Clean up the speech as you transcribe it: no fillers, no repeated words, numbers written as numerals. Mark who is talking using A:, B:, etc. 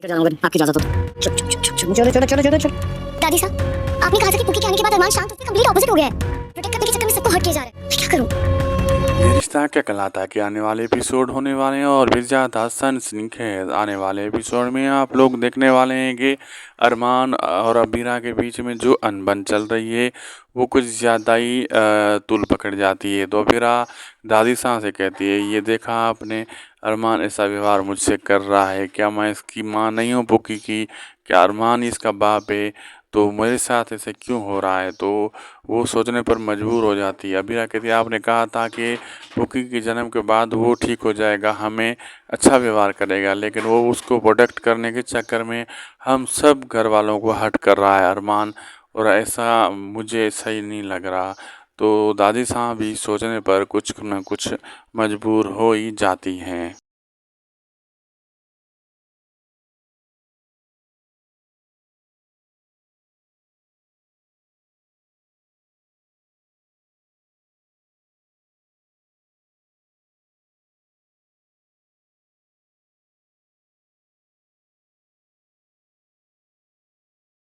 A: आपकी इजाजत हो तो। चलो चलो चलो चलो चलो।
B: दादी साहब, आपने कहा था कि पुकी के आने के बाद अरमान शांत, उससे कंप्लीट ऑपोजिट हो गया है। प्रोटेक्ट करने के चक्कर में सबको हर्ट किया जा रहा है। मैं क्या करूं?
C: ये रिश्ता क्या कहलाता है कि आने वाले एपिसोड होने वाले हैं और भी ज़्यादा सनसनीखेज आने वाले एपिसोड में आप लोग देखने वाले हैं कि अरमान और अबीरा के बीच में जो अनबन चल रही है वो कुछ ज़्यादा ही तूल पकड़ जाती है। तो अबीरा दादी सां से कहती है, ये देखा आपने, अरमान ऐसा व्यवहार मुझसे कर रहा है, क्या मैं इसकी माँ नहीं हूँ पुकी की, क्या अरमान ही इसका बाप है, तो मेरे साथ ऐसे क्यों हो रहा है। तो वो सोचने पर मजबूर हो जाती है। अबीरा कहती है, आपने कहा था कि पुकी के जन्म के बाद वो ठीक हो जाएगा, हमें अच्छा व्यवहार करेगा, लेकिन वो उसको प्रोटेक्ट करने के चक्कर में हम सब घर वालों को हर्ट कर रहा है अरमान, और ऐसा मुझे सही नहीं लग रहा। तो दादी साहब भी सोचने पर कुछ न कुछ मजबूर हो ही जाती हैं।